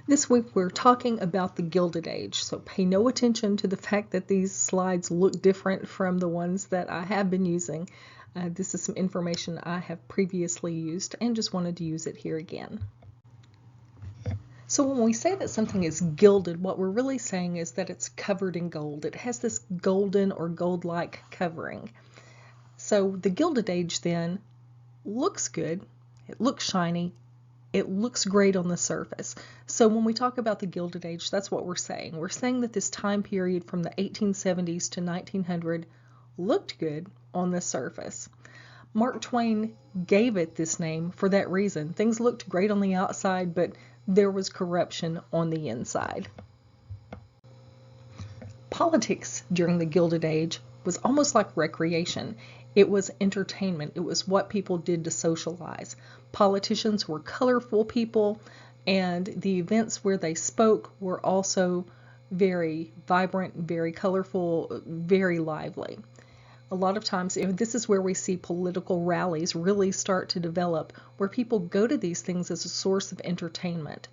This week we're talking about the Gilded Age, so pay no attention to the fact that these slides look different from the ones that I have been using. This is some information I have previously used and just wanted to use it here again. So when we say that something is gilded, what we're really saying is that it's covered in gold. It has this golden or gold-like covering. So the Gilded Age then looks good, it looks shiny, it looks great on the surface. So when we talk about the Gilded Age, that's what we're saying. We're saying that this time period from the 1870s to 1900 looked good on the surface. Mark Twain gave it this name for that reason. Things looked great on the outside, but there was corruption on the inside. Politics during the Gilded Age was almost like recreation. It was entertainment. It was what people did to socialize. Politicians were colorful people, and the events where they spoke were also very vibrant, very colorful, very lively. A lot of times, this is where we see political rallies really start to develop, where people go to these things as a source of entertainment.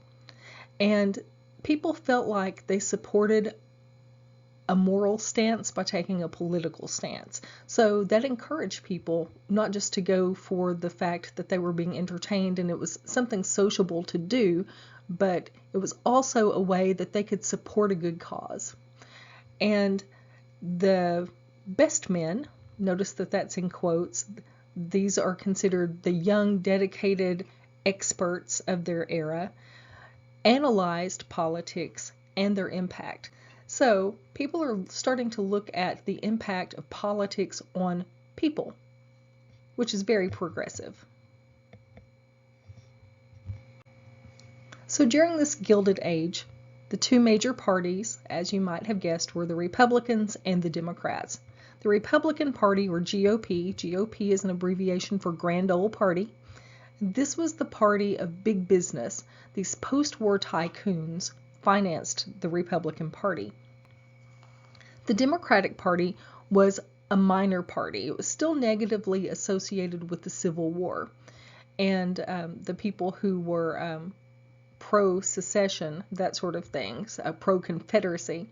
And people felt like they supported a moral stance by taking a political stance. So that encouraged people not just to go for the fact that they were being entertained and it was something sociable to do, but it was also a way that they could support a good cause. And the best men, notice that that's in quotes, these are considered the young, dedicated experts of their era, analyzed politics and their impact. So people are starting to look at the impact of politics on people, which is very progressive. So during this Gilded Age, the two major parties, as you might have guessed, were the Republicans and the Democrats. The Republican Party, or GOP, GOP is an abbreviation for Grand Ole Party. This was the party of big business. These post-war tycoons financed the Republican Party. The Democratic Party was a minor party. It was still negatively associated with the Civil War, and the people who were pro-secession, that sort of thing, pro-Confederacy.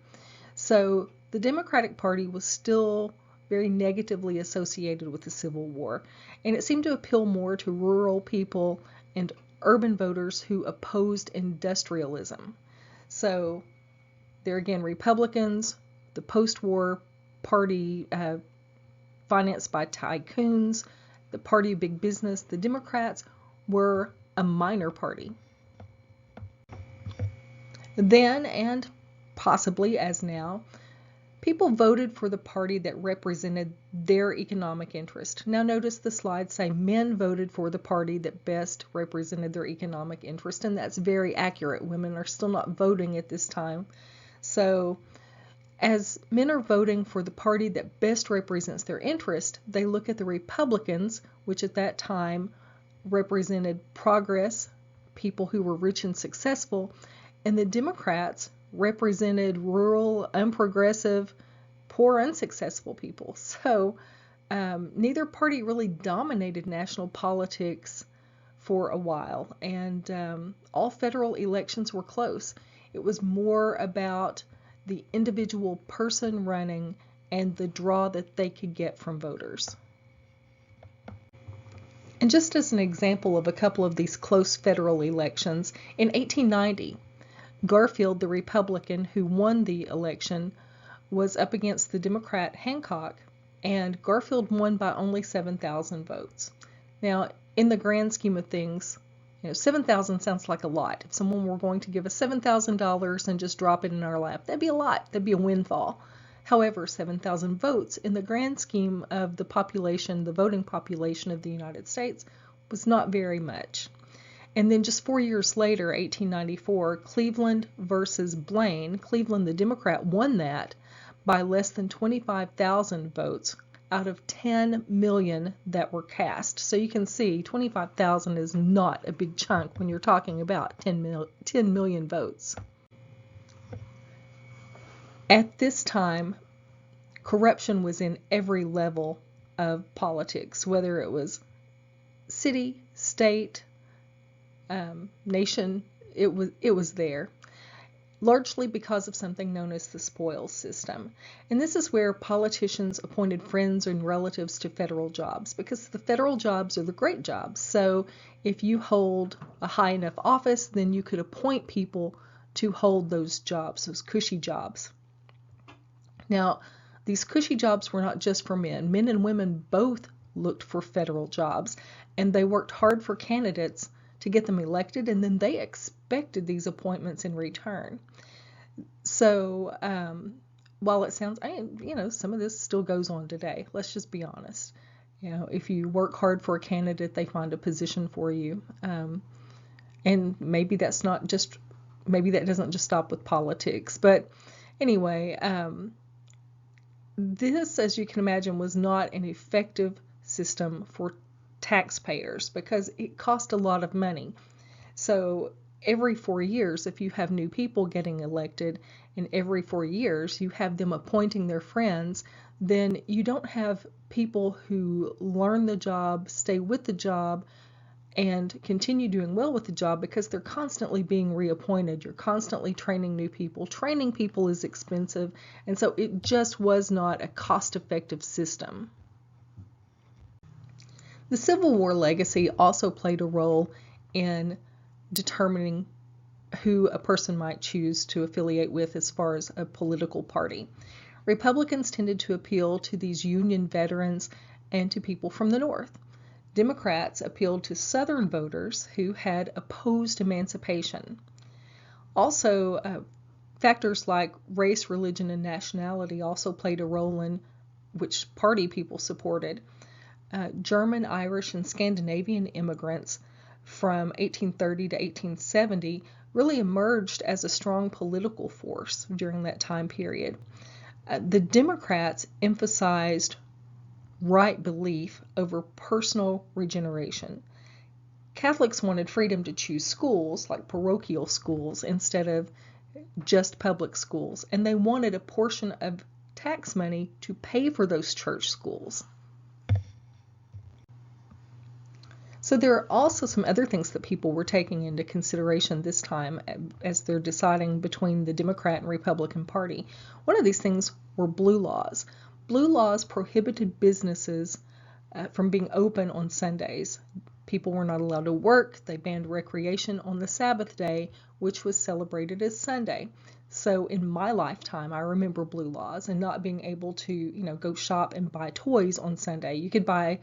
So the Democratic Party was still very negatively associated with the Civil War, and it seemed to appeal more to rural people and urban voters who opposed industrialism. So there again, Republicans, the post-war party financed by tycoons, the party of big business. The Democrats were a minor party. Then, and possibly as now, people voted for the party that represented their economic interest. Now notice the slides say men voted for the party that best represented their economic interest, and that's very accurate. Women are still not voting at this time. So as men are voting for the party that best represents their interest, they look at the Republicans, which at that time represented progress, people who were rich and successful, and the Democrats represented rural, unprogressive, poor, unsuccessful people. So neither party really dominated national politics for a while, and all federal elections were close. It was more about the individual person running and the draw that they could get from voters. And just as an example of a couple of these close federal elections, in 1890, Garfield, the Republican who won the election, was up against the Democrat Hancock, and Garfield won by only 7,000 votes. Now, in the grand scheme of things, 7,000 sounds like a lot. If someone were going to give us $7,000 and just drop it in our lap, that'd be a lot. That'd be a windfall. However, 7,000 votes in the grand scheme of the population, the voting population of the United States, was not very much. And then just 4 years later, 1894, Cleveland versus Blaine, Cleveland, the Democrat, won that by less than 25,000 votes out of 10 million that were cast. So you can see 25,000 is not a big chunk when you're talking about 10 million votes. At this time, corruption was in every level of politics, whether it was city, state, nation. it was there, largely because of something known as the spoils system. And this is where politicians appointed friends and relatives to federal jobs, because the federal jobs are the great jobs. So if you hold a high enough office, then you could appoint people to hold those jobs, those cushy jobs. Now, these cushy jobs were not just for men. Men and women both looked for federal jobs, and they worked hard for candidates to get them elected, and then they expected these appointments in return. So while it sounds, some of this still goes on today. Let's just be honest. If you work hard for a candidate, they find a position for you. And maybe that doesn't just stop with politics. But anyway, this, as you can imagine, was not an effective system for taxpayers because it cost a lot of money. So every 4 years, if you have new people getting elected, and every 4 years you have them appointing their friends, then you don't have people who learn the job, stay with the job, and continue doing well with the job because they're constantly being reappointed. You're constantly training new people. Training people is expensive, and so it just was not a cost-effective system. The Civil War legacy also played a role in determining who a person might choose to affiliate with as far as a political party. Republicans tended to appeal to these Union veterans and to people from the North. Democrats appealed to Southern voters who had opposed emancipation. Also, factors like race, religion, and nationality also played a role in which party people supported. German, Irish, and Scandinavian immigrants from 1830 to 1870 really emerged as a strong political force during that time period. The Democrats emphasized right belief over personal regeneration. Catholics wanted freedom to choose schools, like parochial schools, instead of just public schools, and they wanted a portion of tax money to pay for those church schools. So there are also some other things that people were taking into consideration this time as they're deciding between the Democrat and Republican Party. One of these things were blue laws. Blue laws prohibited businesses from being open on Sundays. People were not allowed to work. They banned recreation on the Sabbath day, which was celebrated as Sunday. So in my lifetime, I remember blue laws and not being able to, go shop and buy toys on Sunday. You could buy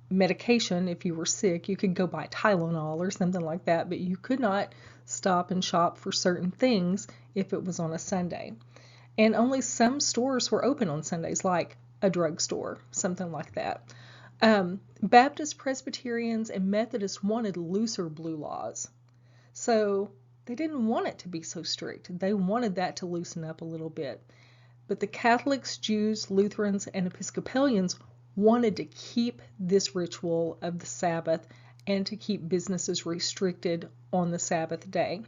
medication if you were sick. You could go buy Tylenol or something like that, but you could not stop and shop for certain things if it was on a Sunday. And only some stores were open on Sundays, like a drugstore, something like that. Baptists, Presbyterians, and Methodists wanted looser blue laws. So they didn't want it to be so strict. They wanted that to loosen up a little bit. But the Catholics, Jews, Lutherans, and Episcopalians wanted to keep this ritual of the Sabbath and to keep businesses restricted on the Sabbath day.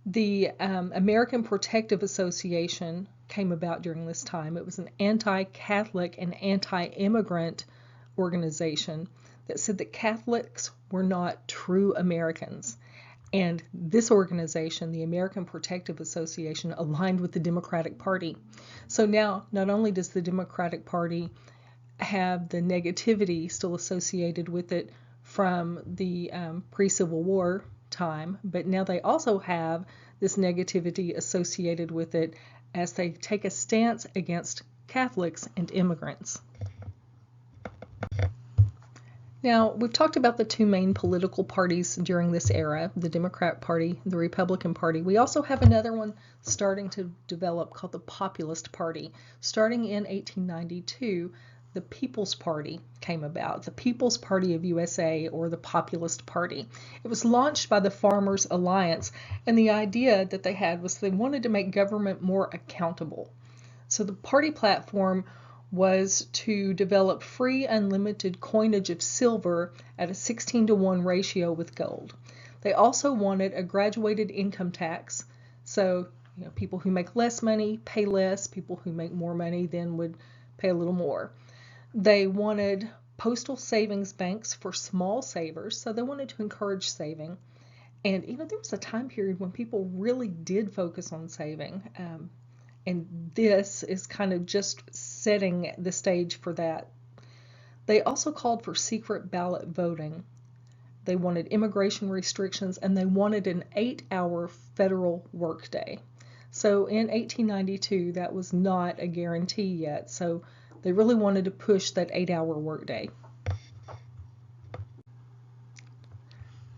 The American Protective Association came about during this time. It was an anti-Catholic and anti-immigrant organization that said that Catholics were not true Americans. And this organization, the American Protective Association, aligned with the Democratic Party. So now, not only does the Democratic Party have the negativity still associated with it from the pre-Civil War time, but now they also have this negativity associated with it as they take a stance against Catholics and immigrants. Now, we've talked about the two main political parties during this era, the Democrat Party, the Republican Party. We also have another one starting to develop called the Populist Party. Starting in 1892, the People's Party came about, the People's Party of USA, or the Populist Party. It was launched by the Farmers Alliance, and the idea that they had was they wanted to make government more accountable. So the party platform was to develop free, unlimited coinage of silver at a 16-to-1 ratio with gold. They also wanted a graduated income tax, so people who make less money pay less, people who make more money then would pay a little more. They wanted postal savings banks for small savers, so they wanted to encourage saving. And there was a time period when people really did focus on saving. And this is kind of just setting the stage for that. They also called for secret ballot voting. They wanted immigration restrictions, and they wanted an 8-hour federal workday. So in 1892, that was not a guarantee yet. So they really wanted to push that 8-hour workday.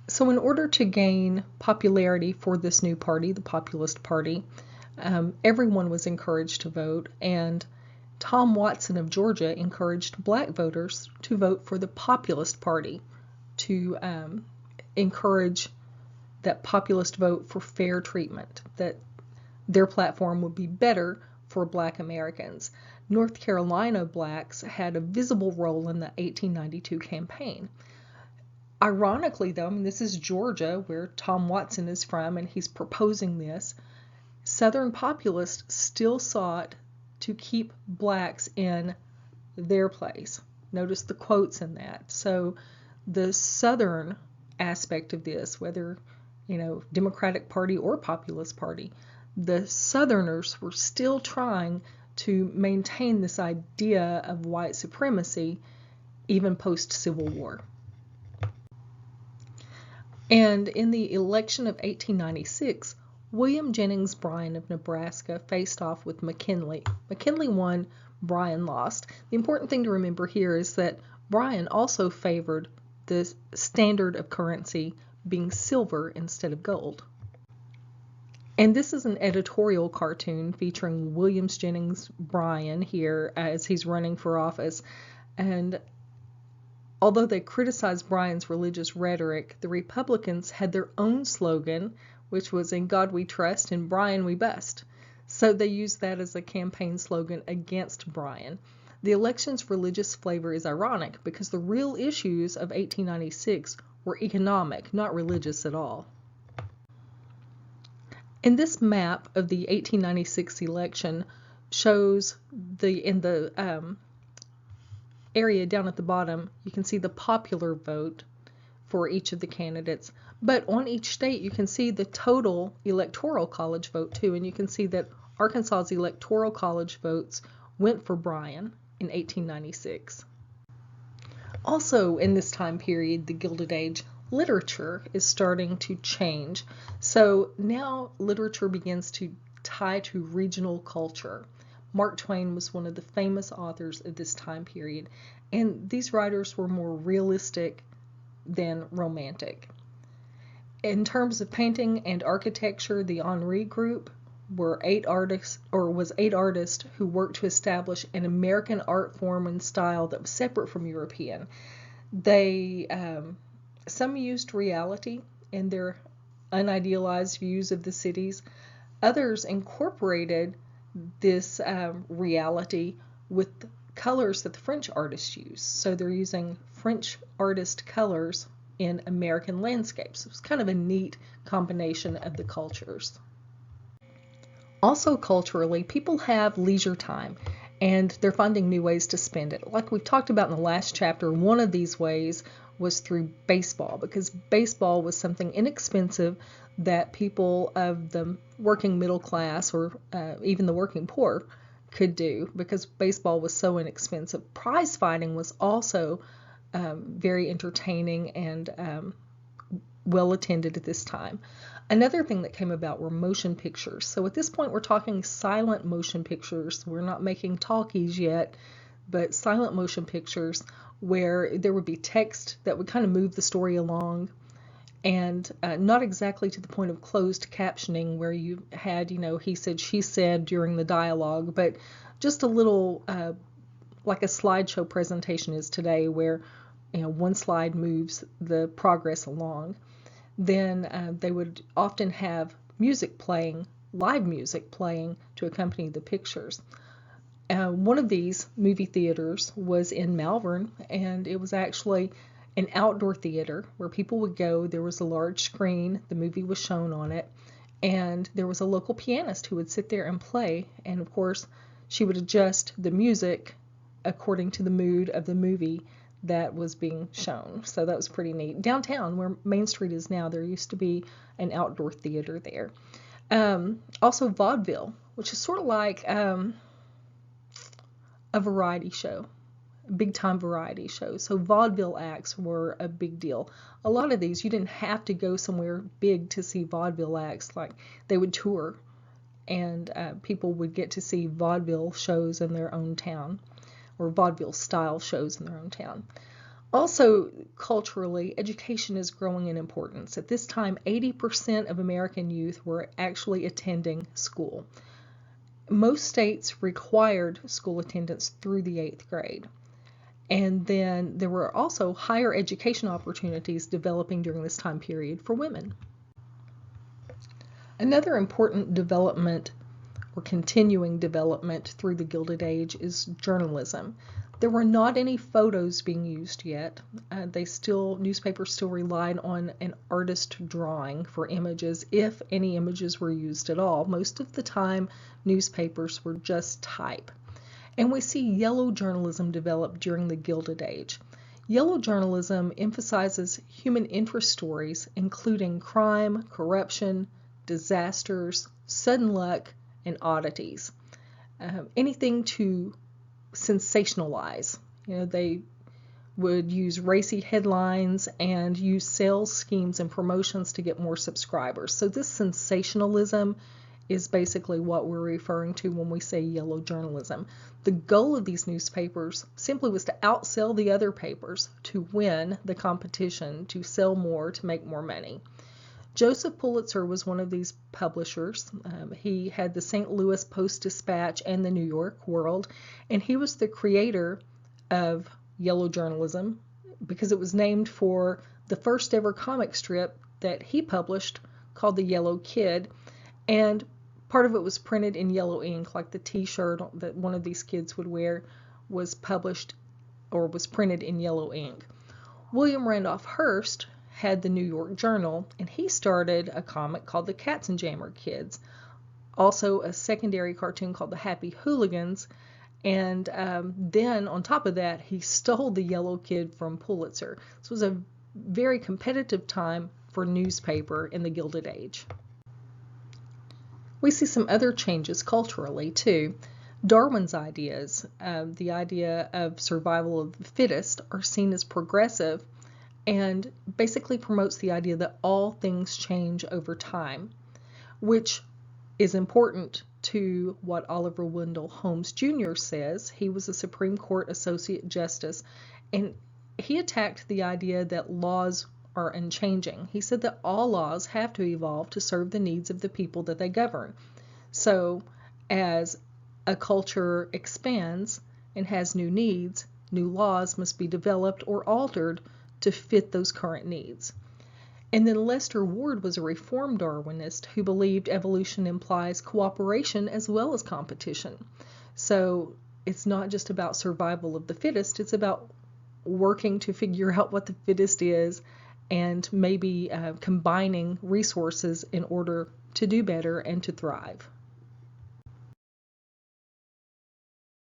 So in order to gain popularity for this new party, the Populist Party, everyone was encouraged to vote, and Tom Watson of Georgia encouraged black voters to vote for the Populist Party to encourage that populist vote for fair treatment, that their platform would be better for black Americans. North Carolina blacks had a visible role in the 1892 campaign. Ironically, though, this is Georgia, where Tom Watson is from, and he's proposing this. Southern populists still sought to keep blacks in their place. Notice the quotes in that. So the Southern aspect of this, whether, Democratic Party or Populist Party, the Southerners were still trying to maintain this idea of white supremacy even post-Civil War. And in the election of 1896, William Jennings Bryan of Nebraska faced off with McKinley. McKinley won, Bryan lost. The important thing to remember here is that Bryan also favored the standard of currency being silver instead of gold. And this is an editorial cartoon featuring William Jennings Bryan here as he's running for office. And although they criticized Bryan's religious rhetoric, the Republicans had their own slogan, which was "In God We Trust, in Bryan We Bust." So they used that as a campaign slogan against Bryan. The election's religious flavor is ironic because the real issues of 1896 were economic, not religious at all. And this map of the 1896 election shows in the area down at the bottom, you can see the popular vote for each of the candidates. But on each state, you can see the total electoral college vote too. And you can see that Arkansas's electoral college votes went for Bryan in 1896. Also in this time period, the Gilded Age, literature is starting to change. So now literature begins to tie to regional culture. Mark Twain was one of the famous authors of this time period, and these writers were more realistic than romantic. In terms of painting and architecture, the Henri Group was 8 artists who worked to establish an American art form and style that was separate from European. They some used reality in their unidealized views of the cities. Others incorporated this reality with colors that the French artists use. So they're using French artist colors in American landscapes. It's kind of a neat combination of the cultures. Also culturally, people have leisure time and they're finding new ways to spend it. Like we've talked about in the last chapter, one of these ways was through baseball, because baseball was something inexpensive that people of the working middle class or even the working poor could do, because baseball was so inexpensive. Prize fighting was also very entertaining and well attended at this time. Another thing that came about were motion pictures. So at this point we're talking silent motion pictures. We're not making talkies yet, but silent motion pictures where there would be text that would kind of move the story along, and not exactly to the point of closed captioning where you had, he said, she said during the dialogue, but just a little like a slideshow presentation is today, where one slide moves the progress along. Then they would often have music playing, live music playing to accompany the pictures. One of these movie theaters was in Malvern, and it was actually an outdoor theater where people would go. There was a large screen, the movie was shown on it, and there was a local pianist who would sit there and play, and of course she would adjust the music according to the mood of the movie that was being shown. So that was pretty neat. Downtown, where Main Street is now, there used to be an outdoor theater there. Also vaudeville, which is sort of like a variety show, big time variety show. So vaudeville acts were a big deal. A lot of these, you didn't have to go somewhere big to see vaudeville acts. Like they would tour, and people would get to see vaudeville shows in their own town, or vaudeville style shows in their own town. Also, culturally, education is growing in importance. At this time, 80% of American youth were actually attending school. Most states required school attendance through the 8th grade. And then there were also higher education opportunities developing during this time period for women. Another important development, or continuing development through the Gilded Age, is journalism. There were not any photos being used yet. Newspapers still relied on an artist drawing for images, if any images were used at all. Most of the time, newspapers were just type. And we see yellow journalism develop during the Gilded Age. Yellow journalism emphasizes human interest stories, including crime, corruption, disasters, sudden luck, and oddities. Anything to sensationalize. They would use racy headlines and use sales schemes and promotions to get more subscribers. So this sensationalism is basically what we're referring to when we say yellow journalism. The goal of these newspapers simply was to outsell the other papers, to win the competition, to sell more, to make more money. Joseph Pulitzer was one of these publishers. He had the St. Louis Post-Dispatch and the New York World, and he was the creator of yellow journalism because it was named for the first ever comic strip that he published called The Yellow Kid, and part of it was printed in yellow ink, like the t-shirt that one of these kids would wear was published or was printed in yellow ink. William Randolph Hearst had the New York Journal, and he started a comic called the Katzenjammer Kids, also a secondary cartoon called the Happy Hooligans, and then on top of that, he stole the Yellow Kid from Pulitzer. This was a very competitive time for newspaper in the Gilded Age. We see some other changes culturally too. Darwin's ideas, the idea of survival of the fittest, are seen as progressive and basically promotes the idea that all things change over time, which is important to what Oliver Wendell Holmes Jr. says. He was a Supreme Court Associate Justice, and he attacked the idea that laws are unchanging. He said that all laws have to evolve to serve the needs of the people that they govern. So as a culture expands and has new needs, new laws must be developed or altered to fit those current needs. And then Lester Ward was a reform Darwinist who believed evolution implies cooperation as well as competition. So it's not just about survival of the fittest, it's about working to figure out what the fittest is and maybe combining resources in order to do better and to thrive.